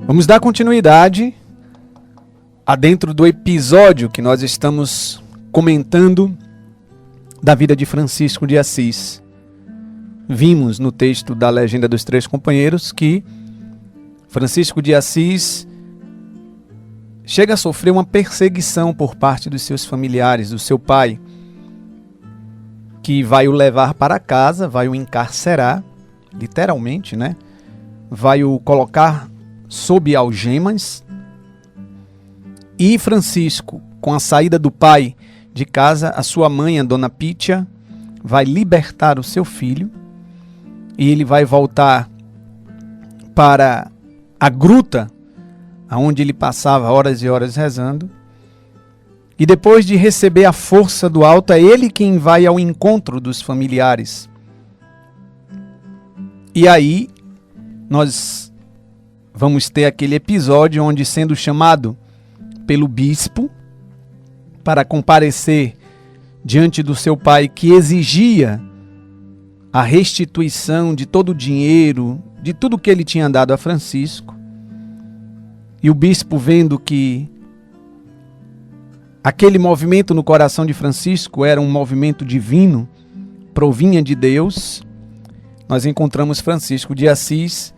Vamos dar continuidade dentro do episódio que nós estamos comentando da vida de Francisco de Assis. Vimos no texto da Legenda dos Três Companheiros que Francisco de Assis chega a sofrer uma perseguição por parte dos seus familiares, do seu pai, que vai o levar para casa, vai o encarcerar, literalmente, né? Vai o colocar sob algemas. E Francisco, com a saída do pai de casa, a sua mãe, a dona Pítia, vai libertar o seu filho e ele vai voltar para a gruta, onde ele passava horas e horas rezando. E depois de receber a força do alto, é ele quem vai ao encontro dos familiares. E aí nós vamos ter aquele episódio onde, sendo chamado pelo bispo para comparecer diante do seu pai, que exigia a restituição de todo o dinheiro, de tudo que ele tinha dado a Francisco, e o bispo, vendo que aquele movimento no coração de Francisco era um movimento divino, provinha de Deus, nós encontramos Francisco de Assis,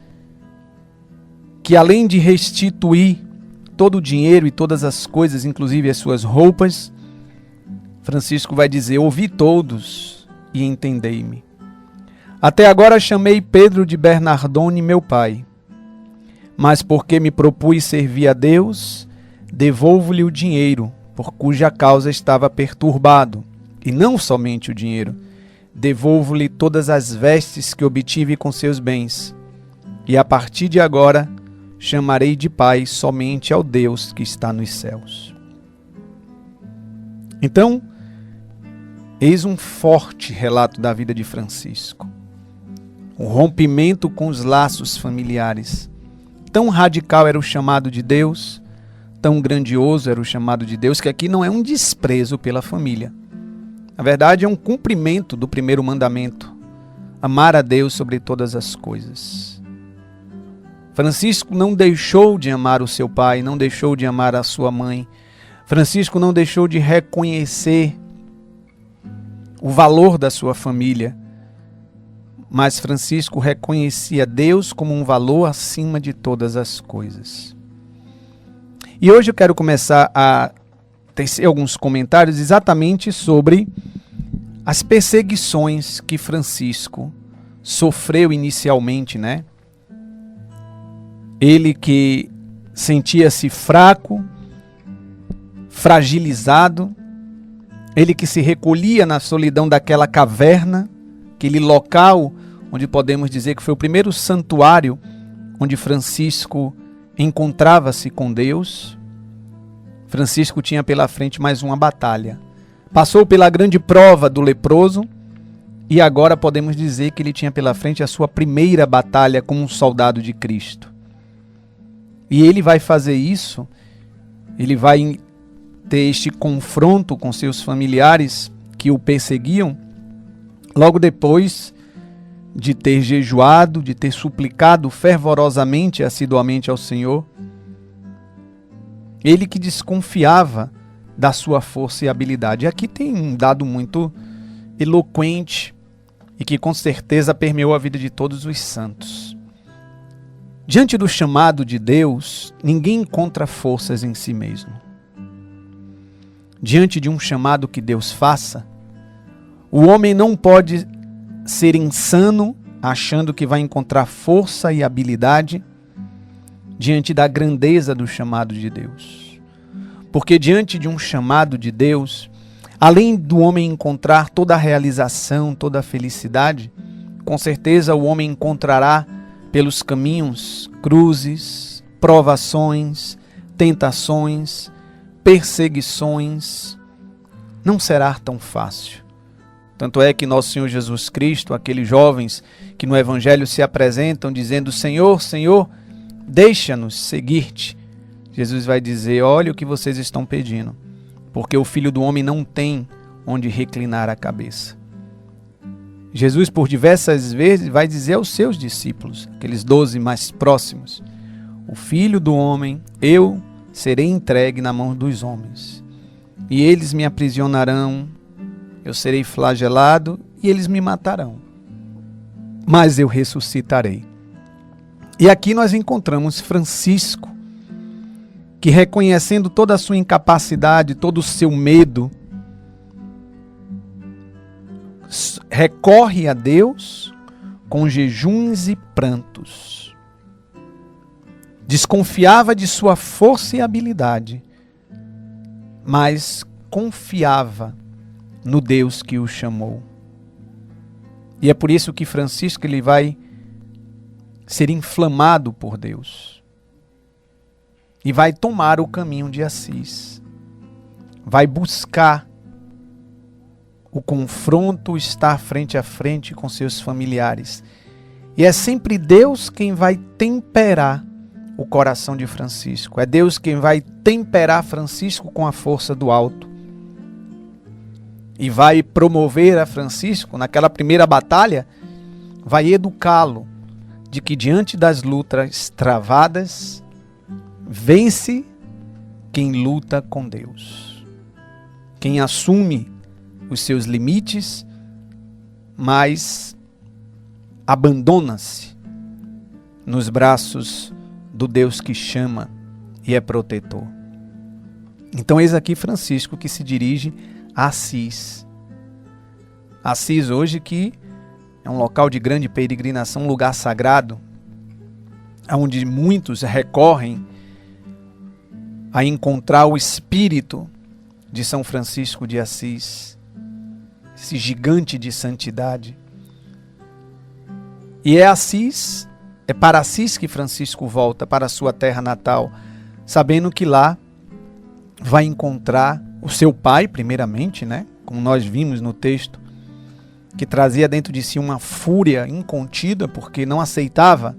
que além de restituir todo o dinheiro e todas as coisas, inclusive as suas roupas, Francisco vai dizer: ouvi todos e entendei-me. Até agora chamei Pedro de Bernardone meu pai, mas porque me propus servir a Deus, devolvo-lhe o dinheiro, por cuja causa estava perturbado, e não somente o dinheiro, devolvo-lhe todas as vestes que obtive com seus bens, e a partir de agora chamarei de pai somente ao Deus que está nos céus. Então, eis um forte relato da vida de Francisco. O rompimento com os laços familiares. Tão radical era o chamado de Deus, tão grandioso era o chamado de Deus, que aqui não é um desprezo pela família. Na verdade, é um cumprimento do primeiro mandamento: amar a Deus sobre todas as coisas. Francisco não deixou de amar o seu pai, não deixou de amar a sua mãe. Francisco não deixou de reconhecer o valor da sua família. Mas Francisco reconhecia Deus como um valor acima de todas as coisas. E hoje eu quero começar a tecer alguns comentários exatamente sobre as perseguições que Francisco sofreu inicialmente, né? Ele que sentia-se fraco, fragilizado, ele que se recolhia na solidão daquela caverna, aquele local onde podemos dizer que foi o primeiro santuário onde Francisco encontrava-se com Deus. Francisco tinha pela frente mais uma batalha. Passou pela grande prova do leproso e agora podemos dizer que ele tinha pela frente a sua primeira batalha como um soldado de Cristo. E ele vai fazer isso, ele vai ter este confronto com seus familiares que o perseguiam, logo depois de ter jejuado, de ter suplicado fervorosamente e assiduamente ao Senhor. Ele que desconfiava da sua força e habilidade. Aqui tem um dado muito eloquente e que com certeza permeou a vida de todos os santos. Diante do chamado de Deus, ninguém encontra forças em si mesmo. Diante de um chamado que Deus faça, o homem não pode ser insano achando que vai encontrar força e habilidade diante da grandeza do chamado de Deus. Porque diante de um chamado de Deus, além do homem encontrar toda a realização, toda a felicidade, com certeza o homem encontrará pelos caminhos cruzes, provações, tentações, perseguições. Não será tão fácil. Tanto é que nosso Senhor Jesus Cristo, aqueles jovens que no Evangelho se apresentam dizendo: Senhor, Senhor, deixa-nos seguir-te. Jesus vai dizer: olha o que vocês estão pedindo, porque o Filho do Homem não tem onde reclinar a cabeça. Jesus, por diversas vezes, vai dizer aos seus discípulos, aqueles 12 mais próximos: o Filho do Homem, eu serei entregue na mão dos homens. E eles me aprisionarão, eu serei flagelado e eles me matarão. Mas eu ressuscitarei. E aqui nós encontramos Francisco, que, reconhecendo toda a sua incapacidade, todo o seu medo, recorre a Deus com jejuns e prantos. Desconfiava de sua força e habilidade, mas confiava no Deus que o chamou. E é por isso que Francisco ele vai ser inflamado por Deus e vai tomar o caminho de Assis. Vai buscar o confronto, estar frente a frente com seus familiares. E é sempre Deus quem vai temperar o coração de Francisco. É Deus quem vai temperar Francisco com a força do alto. E vai promover a Francisco, naquela primeira batalha, vai educá-lo de que diante das lutas travadas, vence quem luta com Deus. Quem assume os seus limites, mas abandona-se nos braços do Deus que chama e é protetor. Então eis aqui Francisco que se dirige a Assis. Assis hoje que é um local de grande peregrinação, um lugar sagrado, onde muitos recorrem a encontrar o espírito de São Francisco de Assis, esse gigante de santidade. E é para Assis que Francisco volta, para a sua terra natal, sabendo que lá vai encontrar o seu pai, primeiramente, né? Como nós vimos no texto, que trazia dentro de si uma fúria incontida, porque não aceitava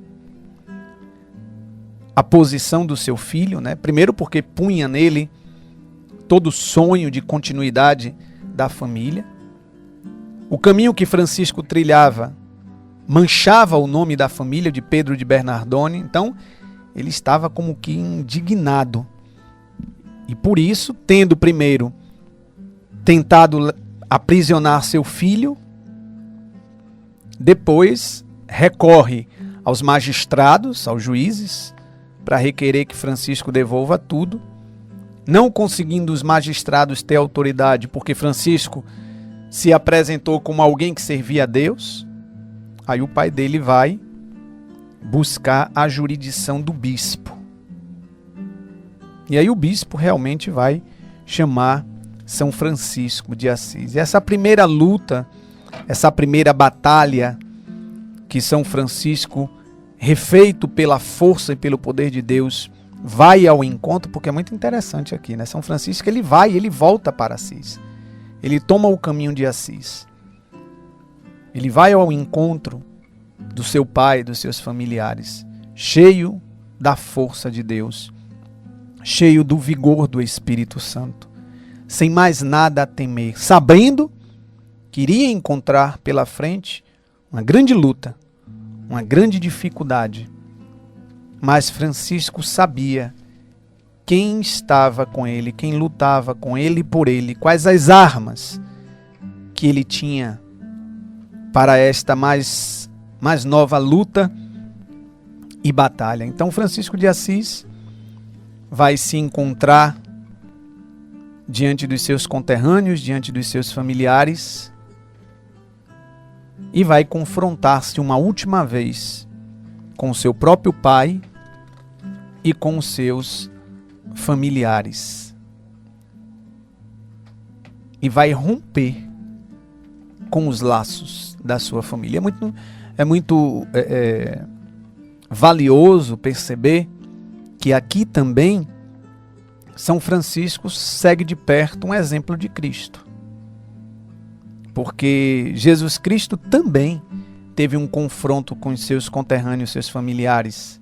a posição do seu filho, né? Primeiro porque punha nele todo o sonho de continuidade da família. O caminho que Francisco trilhava manchava o nome da família de Pedro de Bernardone, então ele estava como que indignado. E por isso, tendo primeiro tentado aprisionar seu filho, depois recorre aos magistrados, aos juízes, para requerer que Francisco devolva tudo. Não conseguindo os magistrados ter autoridade, porque Francisco se apresentou como alguém que servia a Deus, aí o pai dele vai buscar a jurisdição do bispo. E aí o bispo realmente vai chamar São Francisco de Assis. E essa primeira luta, essa primeira batalha que São Francisco, refeito pela força e pelo poder de Deus, vai ao encontro, porque é muito interessante aqui, né? São Francisco ele volta para Assis. Ele toma o caminho de Assis. Ele vai ao encontro do seu pai, dos seus familiares, cheio da força de Deus, cheio do vigor do Espírito Santo, sem mais nada a temer, sabendo que iria encontrar pela frente uma grande luta, uma grande dificuldade. Mas Francisco sabia quem estava com ele, quem lutava com ele e por ele, quais as armas que ele tinha para esta mais nova luta e batalha. Então Francisco de Assis vai se encontrar diante dos seus conterrâneos, diante dos seus familiares, e vai confrontar-se uma última vez com o seu próprio pai e com os seus familiares. E vai romper com os laços da sua família. É muito valioso perceber que aqui também São Francisco segue de perto um exemplo de Cristo. Porque Jesus Cristo também teve um confronto com os seus conterrâneos, seus familiares.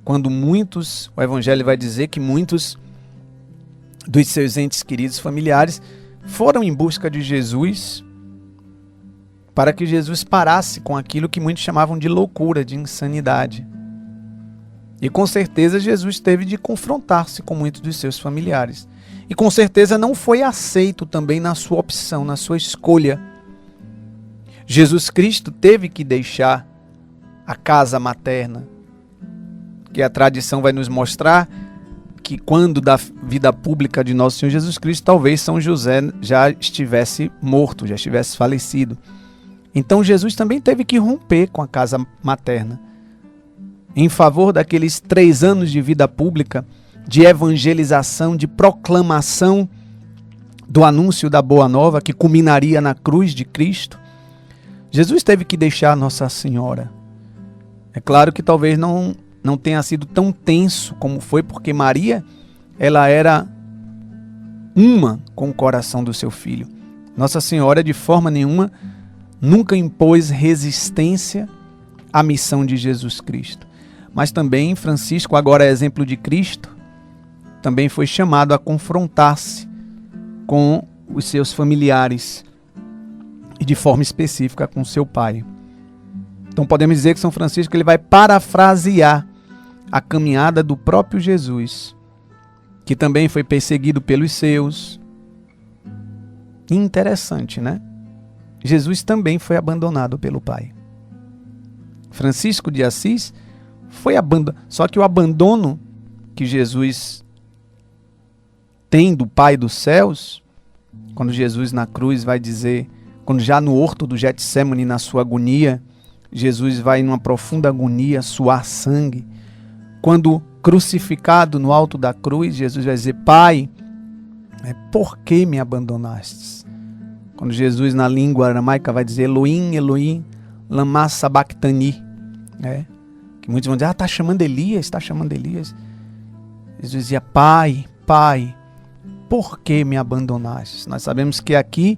Quando muitos, o Evangelho vai dizer que muitos dos seus entes queridos familiares foram em busca de Jesus para que Jesus parasse com aquilo que muitos chamavam de loucura, de insanidade. E com certeza Jesus teve de confrontar-se com muitos dos seus familiares. E com certeza não foi aceito também na sua opção, na sua escolha. Jesus Cristo teve que deixar a casa materna, que a tradição vai nos mostrar que quando da vida pública de nosso Senhor Jesus Cristo, talvez São José já estivesse morto, já estivesse falecido. Então Jesus também teve que romper com a casa materna, em favor daqueles 3 anos de vida pública, de evangelização, de proclamação do anúncio da Boa Nova, que culminaria na cruz de Cristo. Jesus teve que deixar Nossa Senhora. É claro que talvez não tenha sido tão tenso como foi, porque Maria, ela era uma com o coração do seu filho. Nossa Senhora, de forma nenhuma, nunca impôs resistência à missão de Jesus Cristo. Mas também Francisco, agora é exemplo de Cristo, também foi chamado a confrontar-se com os seus familiares e de forma específica com seu pai. Então podemos dizer que São Francisco ele vai parafrasear a caminhada do próprio Jesus, que também foi perseguido pelos seus. Interessante, né? Jesus também foi abandonado pelo Pai. Francisco de Assis foi abandonado. Só que o abandono que Jesus tem do Pai dos céus, quando Jesus na cruz vai dizer, quando já no horto do Getsemane, na sua agonia, Jesus vai numa profunda agonia suar sangue. Quando crucificado no alto da cruz, Jesus vai dizer: Pai, por que me abandonastes? Quando Jesus na língua aramaica vai dizer Elohim, Elohim, lama sabachthani, que muitos vão dizer, está chamando Elias, está chamando Elias. Jesus dizia: Pai, Pai, por que me abandonastes? Nós sabemos que aqui,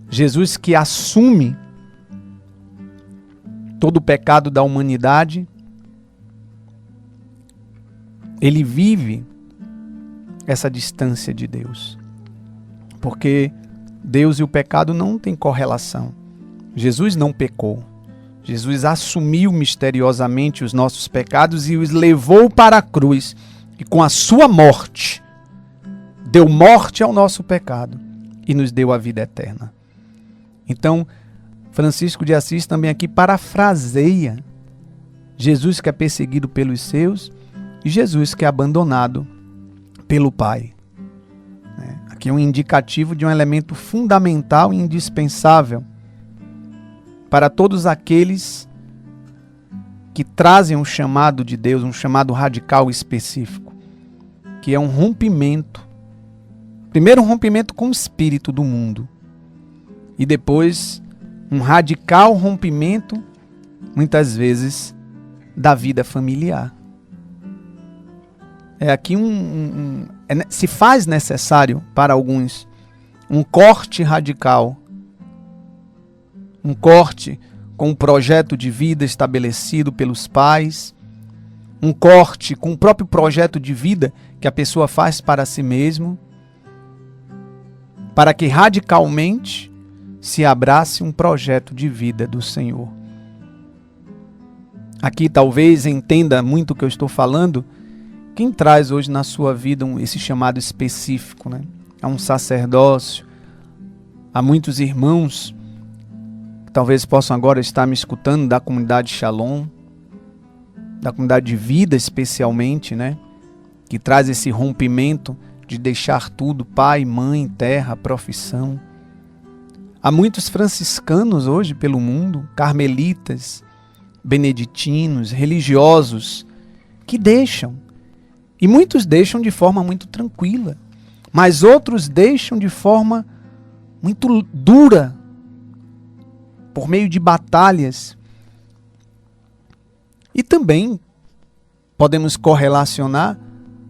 Jesus que assume todo o pecado da humanidade, ele vive essa distância de Deus. Porque Deus e o pecado não têm correlação. Jesus não pecou. Jesus assumiu misteriosamente os nossos pecados e os levou para a cruz. E com a sua morte, deu morte ao nosso pecado e nos deu a vida eterna. Então, Francisco de Assis também aqui parafraseia Jesus que é perseguido pelos seus e Jesus que é abandonado pelo Pai. Aqui é um indicativo de um elemento fundamental e indispensável para todos aqueles que trazem um chamado de Deus, um chamado radical específico, que é um rompimento. Primeiro um rompimento com o espírito do mundo e depois um radical rompimento, muitas vezes, da vida familiar. Aqui se faz necessário para alguns um corte radical, um corte com um projeto de vida estabelecido pelos pais, um corte com o próprio projeto de vida que a pessoa faz para si mesmo, para que radicalmente se abrace um projeto de vida do Senhor. Aqui talvez entenda muito o que eu estou falando, quem traz hoje na sua vida esse chamado específico, a um sacerdócio, há muitos irmãos que talvez possam agora estar me escutando da comunidade Shalom, da comunidade de vida especialmente, que traz esse rompimento de deixar tudo, pai, mãe, terra, profissão. Há muitos franciscanos hoje pelo mundo, carmelitas, beneditinos, religiosos, que deixam. E muitos deixam de forma muito tranquila, mas outros deixam de forma muito dura, por meio de batalhas. E também podemos correlacionar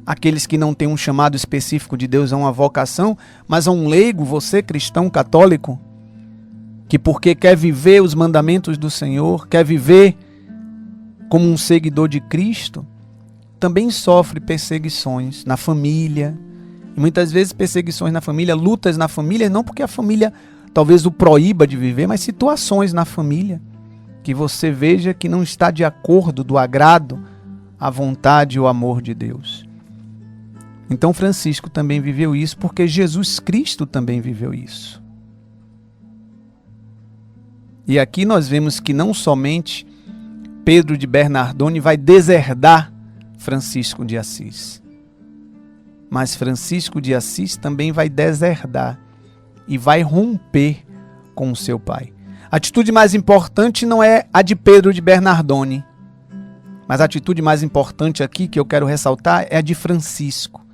aqueles que não têm um chamado específico de Deus a uma vocação, mas a um leigo, você cristão católico, que porque quer viver os mandamentos do Senhor, quer viver como um seguidor de Cristo, também sofre perseguições na família. E muitas vezes perseguições na família, lutas na família, não porque a família talvez o proíba de viver, mas situações na família que você veja que não está de acordo, do agrado, a vontade e o amor de Deus. Então Francisco também viveu isso, porque Jesus Cristo também viveu isso. E aqui nós vemos que não somente Pedro de Bernardone vai deserdar Francisco de Assis, mas Francisco de Assis também vai deserdar e vai romper com o seu pai. A atitude mais importante não é a de Pedro de Bernardone, mas a atitude mais importante aqui que eu quero ressaltar é a de Francisco,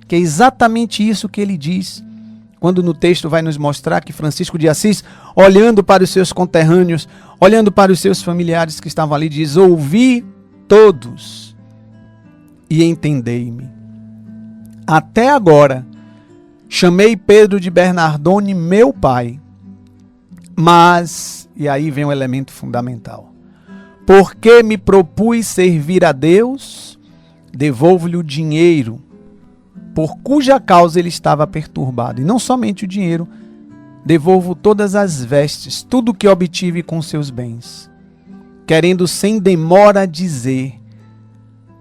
que é exatamente isso que ele diz, quando no texto vai nos mostrar que Francisco de Assis, olhando para os seus conterrâneos, olhando para os seus familiares que estavam ali, diz: ouvi todos e entendei-me. Até agora, chamei Pedro de Bernardone meu pai, mas, e aí vem o elemento fundamental, porque me propus servir a Deus, devolvo-lhe o dinheiro, por cuja causa ele estava perturbado. E não somente o dinheiro, devolvo todas as vestes, tudo o que obtive com seus bens, querendo sem demora dizer: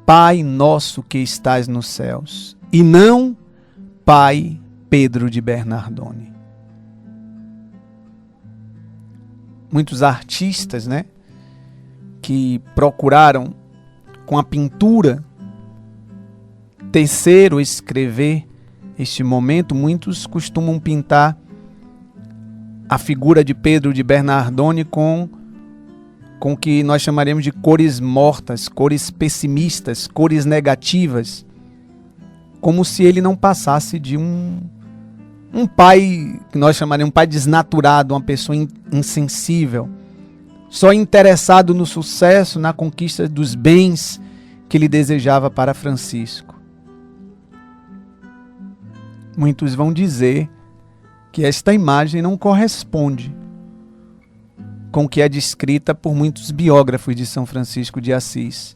Pai nosso que estás nos céus, e não Pai Pedro de Bernardone. Muitos artistas, que procuraram com a pintura tecer ou escrever este momento, muitos costumam pintar a figura de Pedro de Bernardone com o que nós chamaremos de cores mortas, cores pessimistas, cores negativas, como se ele não passasse de um pai, que nós chamaremos um pai desnaturado, uma pessoa insensível, só interessado no sucesso, na conquista dos bens que ele desejava para Francisco. Muitos vão dizer que esta imagem não corresponde com o que é descrita por muitos biógrafos de São Francisco de Assis.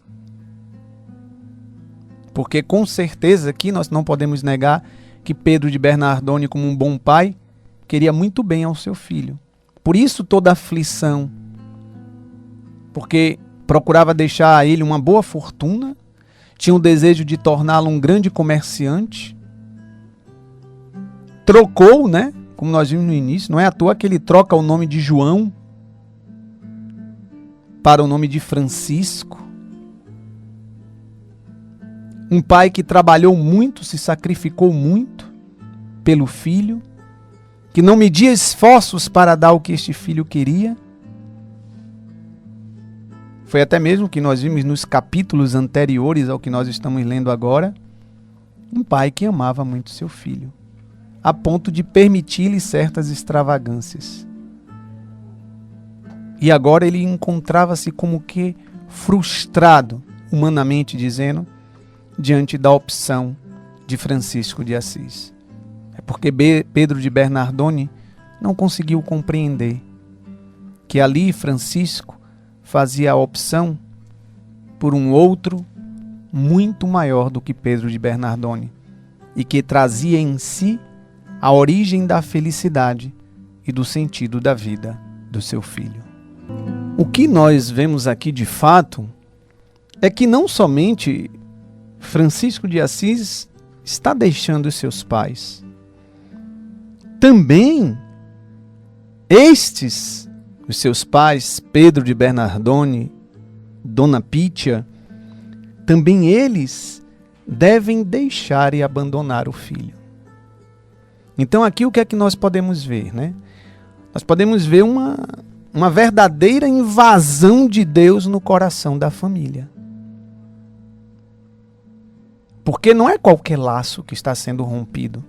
Porque com certeza aqui nós não podemos negar que Pedro de Bernardone, como um bom pai, queria muito bem ao seu filho. Por isso toda a aflição, porque procurava deixar a ele uma boa fortuna, tinha o desejo de torná-lo um grande comerciante, trocou, como nós vimos no início, não é à toa que ele troca o nome de João para o nome de Francisco. Um pai que trabalhou muito, se sacrificou muito pelo filho, que não media esforços para dar o que este filho queria. Foi até mesmo o que nós vimos nos capítulos anteriores ao que nós estamos lendo agora. Um pai que amava muito seu filho, a ponto de permitir-lhe certas extravagâncias. E agora ele encontrava-se como que frustrado, humanamente dizendo, diante da opção de Francisco de Assis. É porque Pedro de Bernardone não conseguiu compreender que ali Francisco fazia a opção por um outro muito maior do que Pedro de Bernardone e que trazia em si a origem da felicidade e do sentido da vida do seu filho. O que nós vemos aqui de fato é que não somente Francisco de Assis está deixando os seus pais, também os seus pais, Pedro de Bernardone, Dona Pítia, também eles devem deixar e abandonar o filho. Então aqui o que é que nós podemos ver, Nós podemos ver uma verdadeira invasão de Deus no coração da família. Porque não é qualquer laço que está sendo rompido,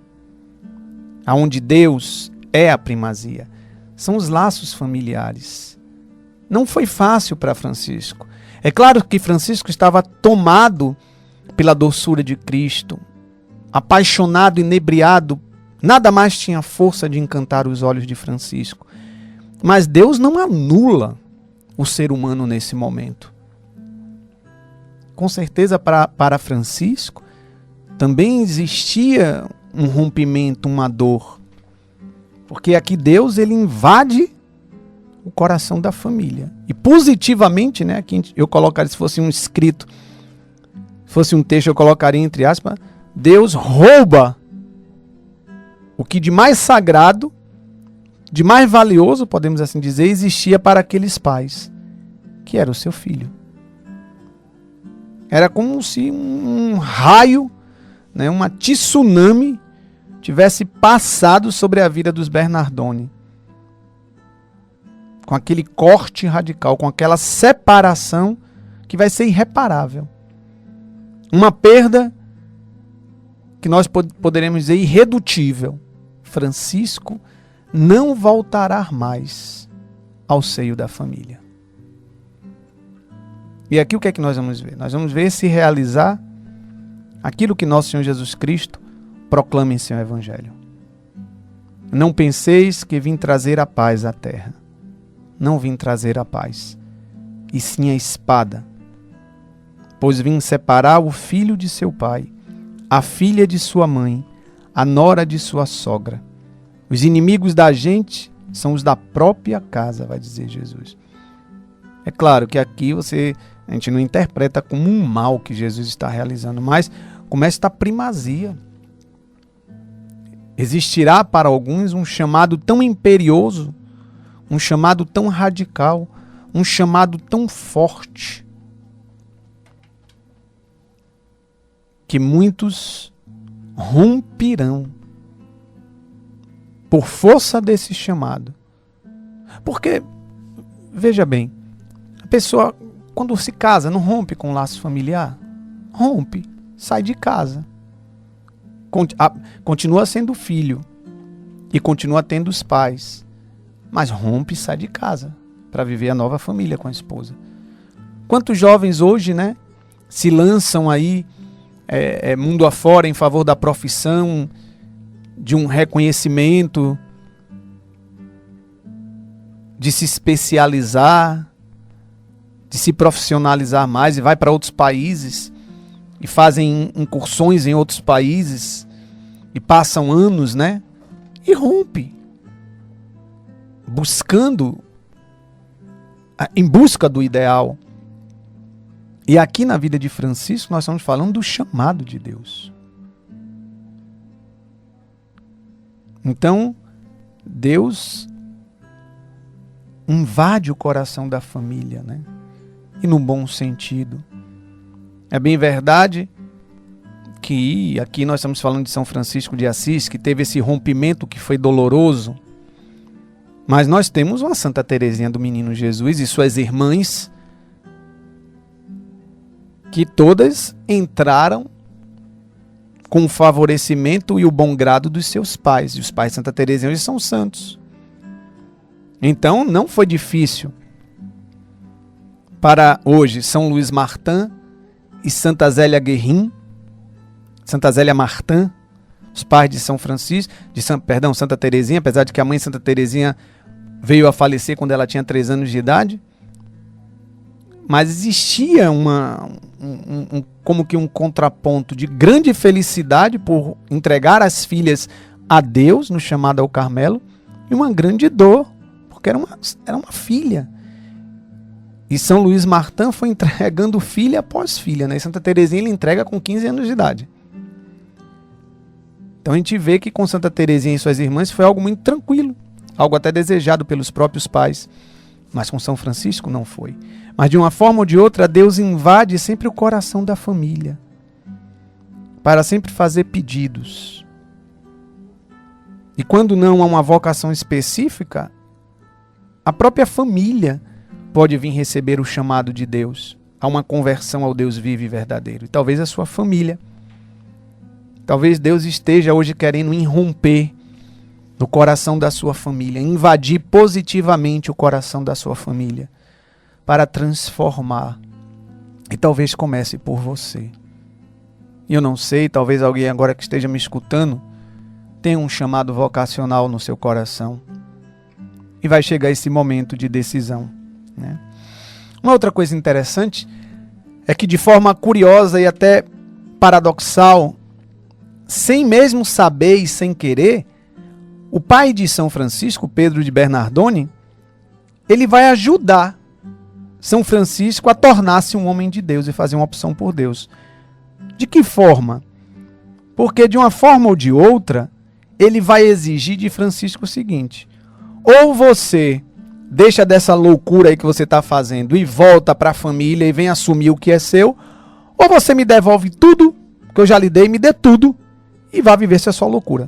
aonde Deus é a primazia. São os laços familiares. Não foi fácil para Francisco. É claro que Francisco estava tomado pela doçura de Cristo, apaixonado, inebriado, nada mais tinha força de encantar os olhos de Francisco. Mas Deus não anula o ser humano nesse momento. Com certeza para Francisco também existia um rompimento, uma dor. Porque aqui Deus, ele invade o coração da família. E positivamente, né, aqui eu colocaria, se fosse um escrito, se fosse um texto, eu colocaria entre aspas, Deus rouba o que de mais sagrado, de mais valioso, podemos assim dizer, existia para aqueles pais, que era o seu filho. Era como se um raio, né, uma tsunami, tivesse passado sobre a vida dos Bernardoni. Com aquele corte radical, com aquela separação que vai ser irreparável. Uma perda que nós poderemos dizer irredutível. Francisco não voltará mais ao seio da família. E aqui o que é que nós vamos ver? Nós vamos ver se realizar aquilo que nosso Senhor Jesus Cristo proclama em seu Evangelho. Não penseis que vim trazer a paz à terra. Não vim trazer a paz, e sim a espada. Pois vim separar o filho de seu pai, a filha de sua mãe, a nora de sua sogra. Os inimigos da gente são os da própria casa, vai dizer Jesus. É claro que aqui a gente não interpreta como um mal que Jesus está realizando, mas como esta primazia. Existirá para alguns um chamado tão imperioso, um chamado tão radical, um chamado tão forte, que muitos romperão por força desse chamado. Porque, veja bem, a pessoa, quando se casa, não rompe com o laço familiar? Rompe, sai de casa. Continua sendo filho e continua tendo os pais. Mas rompe e sai de casa para viver a nova família com a esposa. Quantos jovens hoje, né, se lançam aí mundo afora em favor da profissão, de um reconhecimento, de se especializar, de se profissionalizar mais e vai para outros países e fazem incursões em outros países e passam anos, né, e rompe. Em busca do ideal. E aqui na vida de Francisco nós estamos falando do chamado de Deus. Então, Deus invade o coração da família, né? E no bom sentido. É bem verdade que aqui nós estamos falando de São Francisco de Assis, que teve esse rompimento que foi doloroso. Mas nós temos uma Santa Teresinha do Menino Jesus e suas irmãs, que todas entraram com o favorecimento e o bom grado dos seus pais. E os pais de Santa Teresinha hoje são santos. Então não foi difícil para hoje São Luís Martin e Santa Zélia Guerrin, Santa Zélia Martin, os pais de São Francisco, Santa Teresinha, apesar de que a mãe Santa Teresinha veio a falecer quando ela tinha 3 anos de idade. Mas existia como que um contraponto de grande felicidade por entregar as filhas a Deus no chamado ao Carmelo e uma grande dor, porque era uma filha. E São Luís Martin foi entregando filha após filha, né? E Santa Teresinha ele entrega com 15 anos de idade. Então a gente vê que com Santa Teresinha e suas irmãs foi algo muito tranquilo, algo até desejado pelos próprios pais, mas com São Francisco não foi. Mas de uma forma ou de outra, Deus invade sempre o coração da família, para sempre fazer pedidos. E quando não há uma vocação específica, a própria família pode vir receber o chamado de Deus, a uma conversão ao Deus vivo e verdadeiro. E talvez a sua família. Talvez Deus esteja hoje querendo irromper no coração da sua família, invadir positivamente o coração da sua família, para transformar. E talvez comece por você. Eu não sei, talvez alguém agora que esteja me escutando tenha um chamado vocacional no seu coração. E vai chegar esse momento de decisão, né? Uma outra coisa interessante é que, de forma curiosa e até paradoxal, sem mesmo saber e sem querer, o pai de São Francisco, Pedro de Bernardone, ele vai ajudar São Francisco a tornar-se um homem de Deus e fazer uma opção por Deus. De que forma? Porque de uma forma ou de outra, ele vai exigir de Francisco o seguinte: ou você deixa dessa loucura aí que você está fazendo e volta para a família e vem assumir o que é seu, ou você me devolve tudo que eu já lhe dei, me dê tudo e vá viver essa sua loucura.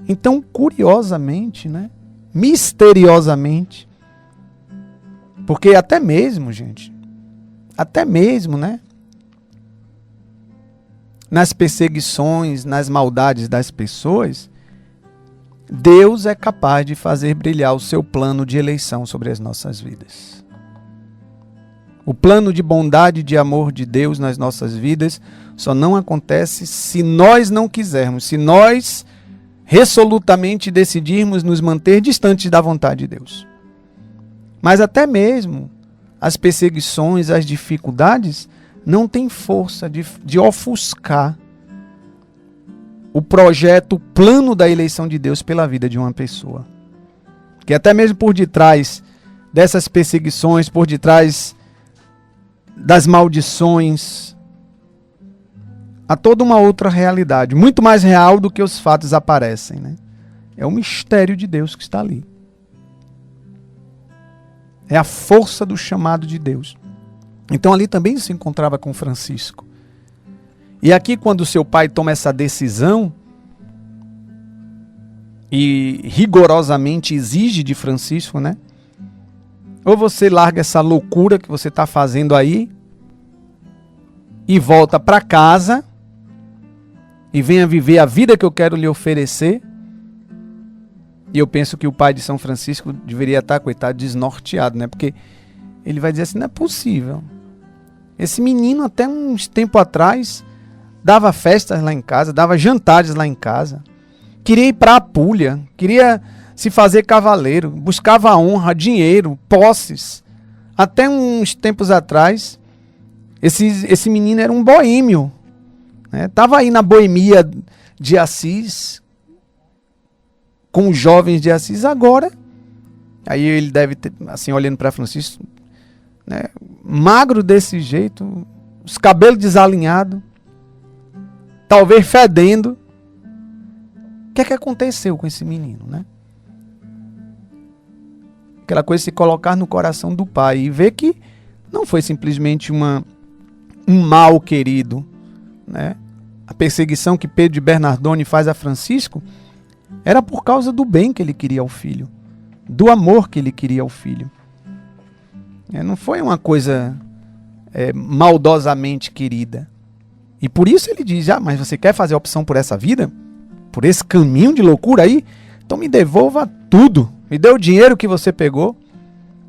Então, curiosamente, né, misteriosamente, porque até mesmo, gente, né, nas perseguições, nas maldades das pessoas, Deus é capaz de fazer brilhar o seu plano de eleição sobre as nossas vidas. O plano de bondade e de amor de Deus nas nossas vidas só não acontece se nós não quisermos, se nós resolutamente decidirmos nos manter distantes da vontade de Deus. Mas até mesmo as perseguições, as dificuldades, não têm força de ofuscar o projeto, o plano da eleição de Deus pela vida de uma pessoa. Que até mesmo por detrás dessas perseguições, por detrás das maldições, há toda uma outra realidade, muito mais real do que os fatos aparecem, né? É o mistério de Deus que está ali. É a força do chamado de Deus. Então ali também se encontrava com Francisco. E aqui, quando seu pai toma essa decisão e rigorosamente exige de Francisco, né? Ou você larga essa loucura que você está fazendo aí e volta para casa e venha viver a vida que eu quero lhe oferecer. E eu penso que o pai de São Francisco deveria estar, coitado, desnorteado, né? Porque ele vai dizer assim: não é possível. Esse menino, até uns tempo atrás, dava festas lá em casa, dava jantares lá em casa, queria ir para a Apúlia, queria se fazer cavaleiro, buscava honra, dinheiro, posses. Até uns tempos atrás, esse menino era um boêmio, né? Estava aí na boemia de Assis, com os jovens de Assis. Agora, aí ele deve ter, assim, olhando para Francisco, né, magro desse jeito, os cabelos desalinhados, talvez fedendo. O que é que aconteceu com esse menino, né? Aquela coisa de se colocar no coração do pai e ver que não foi simplesmente um mal querido, né? A perseguição que Pedro de Bernardone faz a Francisco era por causa do bem que ele queria ao filho, do amor que ele queria ao filho. Não foi uma coisa maldosamente querida. E por isso ele diz: mas você quer fazer a opção por essa vida? Por esse caminho de loucura aí? Então me devolva tudo. Me dê o dinheiro que você pegou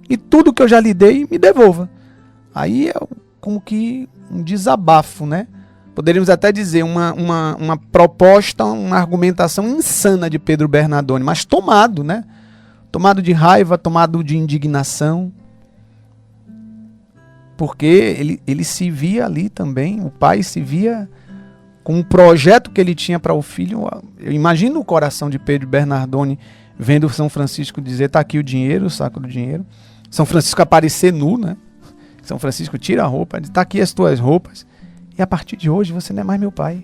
e tudo que eu já lhe dei, me devolva. Aí é como que um desabafo, né? Poderíamos até dizer uma proposta, uma argumentação insana de Pedro Bernardone, mas tomado, né? Tomado de raiva, tomado de indignação. Porque ele se via ali também, o pai se via com um projeto que ele tinha para o filho. Eu imagino o coração de Pedro Bernardone vendo São Francisco dizer: está aqui o dinheiro, o saco do dinheiro. São Francisco aparecer nu, né? São Francisco tira a roupa, diz: está aqui as tuas roupas. E a partir de hoje você não é mais meu pai.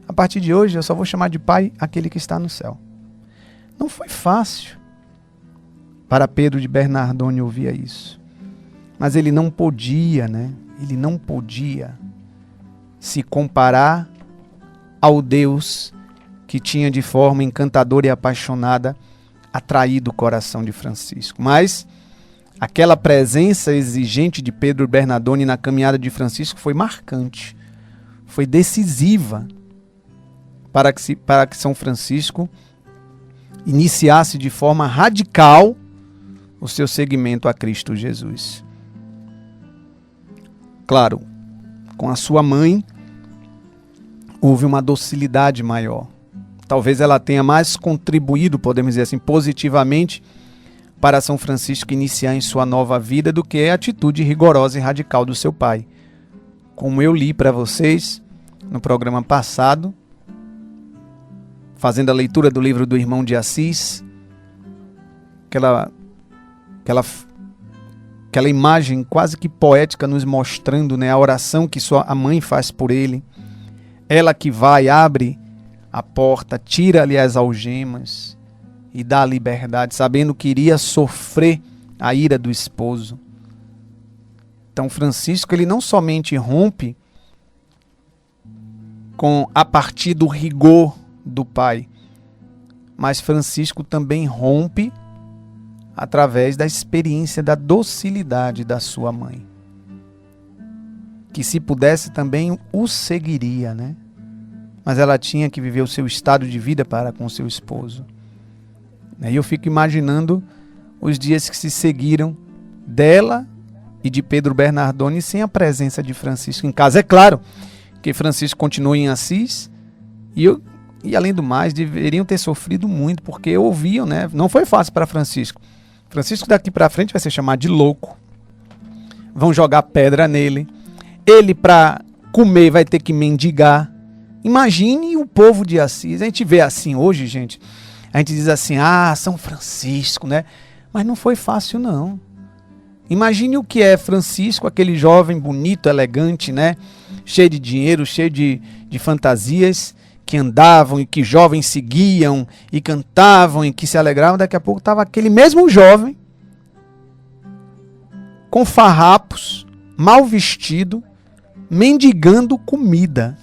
A partir de hoje eu só vou chamar de pai aquele que está no céu. Não foi fácil para Pedro de Bernardone ouvir isso. Mas ele não podia, né? Ele não podia se comparar ao Deus que tinha de forma encantadora e apaixonada atraído o coração de Francisco. Mas aquela presença exigente de Pedro Bernardone na caminhada de Francisco foi marcante, foi decisiva para que São Francisco iniciasse de forma radical o seu seguimento a Cristo Jesus. Claro, com a sua mãe houve uma docilidade maior. Talvez ela tenha mais contribuído, podemos dizer assim, positivamente para São Francisco iniciar em sua nova vida do que a atitude rigorosa e radical do seu pai. Como eu li para vocês no programa passado, fazendo a leitura do livro do Irmão de Assis, aquela imagem quase que poética nos mostrando, né, a oração que a mãe faz por ele. Ela que vai, abre a porta, tira ali as algemas e dá a liberdade, sabendo que iria sofrer a ira do esposo. Então Francisco, ele não somente rompe a partir do rigor do pai, mas Francisco também rompe através da experiência da docilidade da sua mãe, que se pudesse também o seguiria, né? Mas ela tinha que viver o seu estado de vida para com seu esposo. E eu fico imaginando os dias que se seguiram dela e de Pedro Bernardoni sem a presença de Francisco em casa. É claro que Francisco continua em Assis e além do mais, deveriam ter sofrido muito, porque ouviam, né? Não foi fácil para Francisco. Francisco daqui para frente vai ser chamado de louco. Vão jogar pedra nele. Ele, para comer, vai ter que mendigar. Imagine o povo de Assis. A gente vê assim hoje, gente. A gente diz assim, São Francisco, né? Mas não foi fácil, não. Imagine o que é Francisco, aquele jovem bonito, elegante, né? Cheio de dinheiro, cheio de fantasias, que andavam e que jovens seguiam e cantavam e que se alegravam. Daqui a pouco estava aquele mesmo jovem, com farrapos, mal vestido, mendigando comida.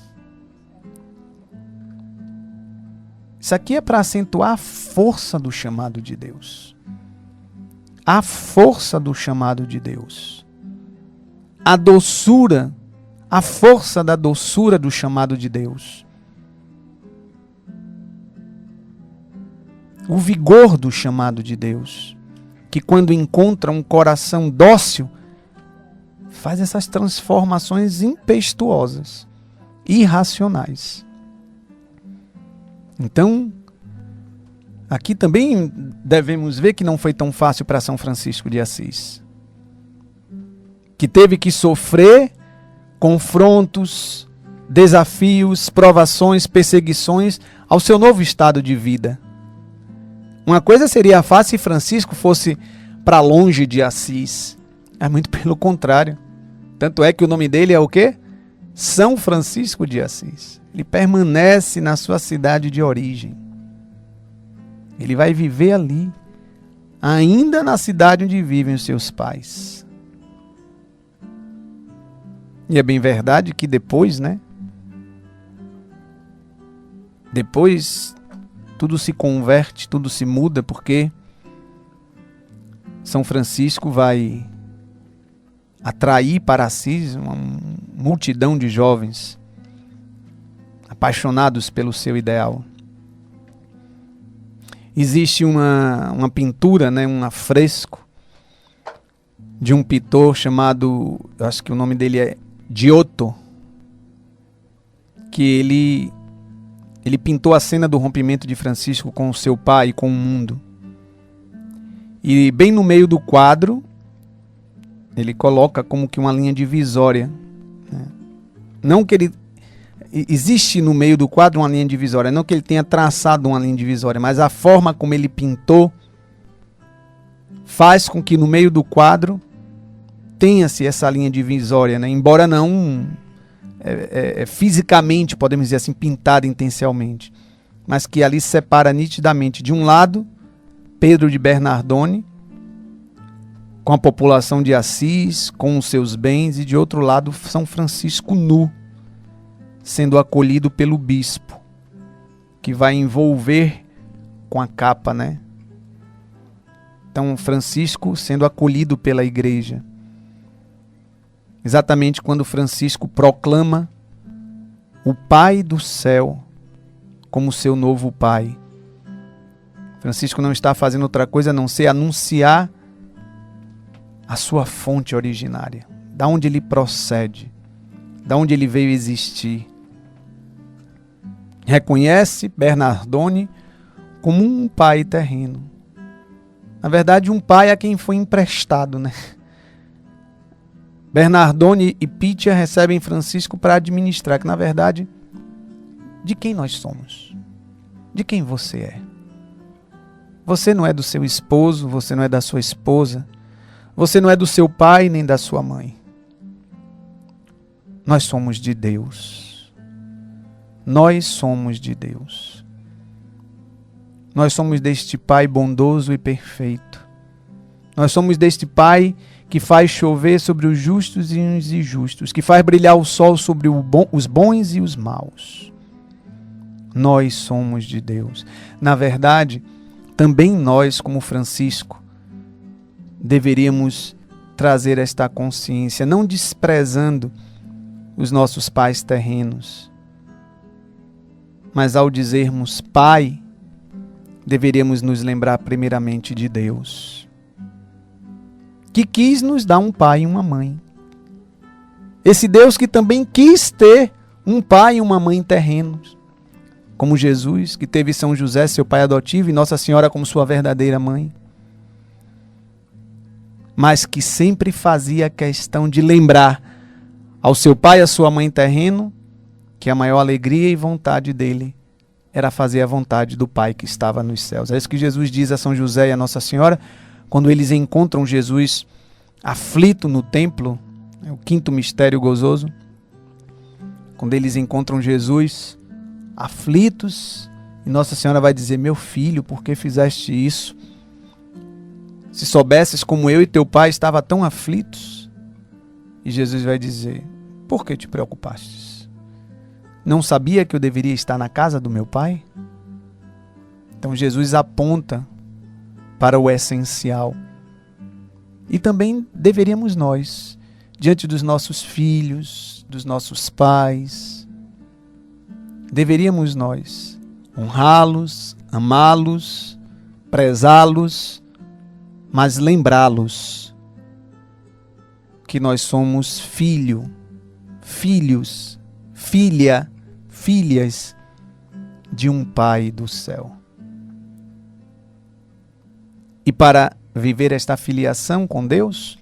Isso aqui é para acentuar a força do chamado de Deus. A força do chamado de Deus. A doçura, a força da doçura do chamado de Deus. O vigor do chamado de Deus, que quando encontra um coração dócil, faz essas transformações impetuosas, irracionais. Então, aqui também devemos ver que não foi tão fácil para São Francisco de Assis, que teve que sofrer confrontos, desafios, provações, perseguições ao seu novo estado de vida. Uma coisa seria fácil se Francisco fosse para longe de Assis. É muito pelo contrário. Tanto é que o nome dele é o quê? São Francisco de Assis. Ele permanece na sua cidade de origem. Ele vai viver ali, ainda na cidade onde vivem os seus pais. E é bem verdade que depois, né? Depois tudo se converte, tudo se muda, porque São Francisco vai atrair para Assis uma multidão de jovens apaixonados pelo seu ideal. Existe uma pintura, né, um afresco de um pintor chamado, eu acho que o nome dele é Giotto, que ele pintou a cena do rompimento de Francisco com o seu pai e com o mundo. E bem no meio do quadro, ele coloca como que uma linha divisória. Não que ele... Existe no meio do quadro uma linha divisória, não que ele tenha traçado uma linha divisória, mas a forma como ele pintou faz com que no meio do quadro tenha-se essa linha divisória, né? Embora não... fisicamente, podemos dizer assim, pintada intencionalmente, mas que ali separa nitidamente, de um lado, Pedro de Bernardoni, com a população de Assis, com os seus bens, e de outro lado, São Francisco nu, sendo acolhido pelo bispo, que vai envolver com a capa, né? Então, Francisco sendo acolhido pela igreja. Exatamente quando Francisco proclama o Pai do céu como seu novo Pai. Francisco não está fazendo outra coisa a não ser anunciar a sua fonte originária, da onde ele procede, da onde ele veio existir. Reconhece Bernardoni como um pai terreno. Na verdade, um pai a quem foi emprestado, né? Bernardoni e Pitia recebem Francisco para administrar, que na verdade, de quem nós somos? de quem você é. Você não é do seu esposo, você não é da sua esposa, você não é do seu pai nem da sua mãe. Nós somos de Deus. Nós somos de Deus. Nós somos deste Pai bondoso e perfeito. Nós somos deste Pai que faz chover sobre os justos e os injustos, que faz brilhar o sol sobre os bons e os maus. Nós somos de Deus. Na verdade, também nós, como Francisco, deveríamos trazer esta consciência, não desprezando os nossos pais terrenos, mas ao dizermos Pai, deveríamos nos lembrar primeiramente de Deus, que quis nos dar um pai e uma mãe. Esse Deus que também quis ter um pai e uma mãe terrenos, como Jesus, que teve São José, seu pai adotivo, e Nossa Senhora como sua verdadeira mãe, mas que sempre fazia questão de lembrar ao seu pai e à sua mãe terreno que a maior alegria e vontade dele era fazer a vontade do Pai que estava nos céus. É isso que Jesus diz a São José e a Nossa Senhora, quando eles encontram Jesus aflito no templo, é o quinto mistério gozoso, quando eles encontram Jesus aflitos, e Nossa Senhora vai dizer: meu filho, por que fizeste isso? Se soubesses como eu e teu pai estavam tão aflitos. E Jesus vai dizer: por que te preocupastes? Não sabia que eu deveria estar na casa do meu pai? Então Jesus aponta para o essencial. E também deveríamos nós, diante dos nossos filhos, dos nossos pais, deveríamos nós honrá-los, amá-los, prezá-los, mas lembrá-los que nós somos filhos, filhas de um Pai do céu. E para viver esta filiação com Deus,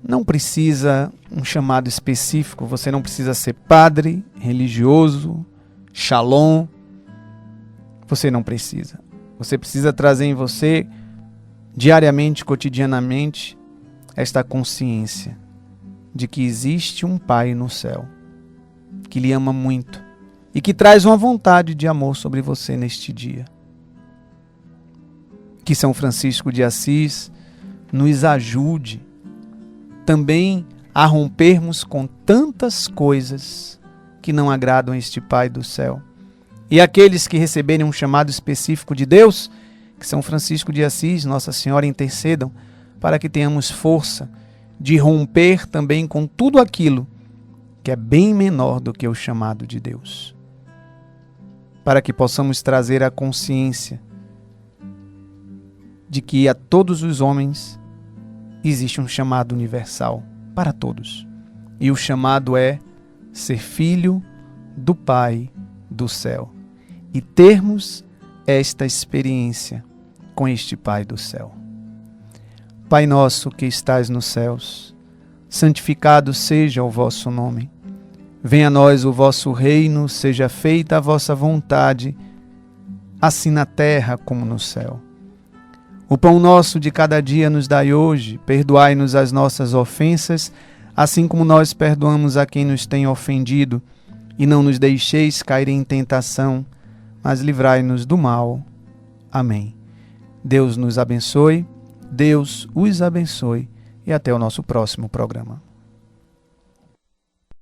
não precisa um chamado específico, você não precisa ser padre, religioso, shalom, você não precisa. Você precisa trazer em você, diariamente, cotidianamente, esta consciência de que existe um Pai no céu, que lhe ama muito e que traz uma vontade de amor sobre você neste dia. Que São Francisco de Assis nos ajude também a rompermos com tantas coisas que não agradam a este Pai do céu. E aqueles que receberem um chamado específico de Deus, que São Francisco de Assis, Nossa Senhora, intercedam para que tenhamos força de romper também com tudo aquilo que é bem menor do que o chamado de Deus. Para que possamos trazer a consciência de que a todos os homens existe um chamado universal, para todos. E o chamado é ser filho do Pai do céu. E termos esta experiência com este Pai do céu. Pai nosso que estais nos céus, santificado seja o vosso nome. Venha a nós o vosso reino, seja feita a vossa vontade, assim na terra como no céu. O pão nosso de cada dia nos dai hoje, perdoai-nos as nossas ofensas, assim como nós perdoamos a quem nos tem ofendido, e não nos deixeis cair em tentação, mas livrai-nos do mal. Amém. Deus nos abençoe, Deus os abençoe, e até o nosso próximo programa.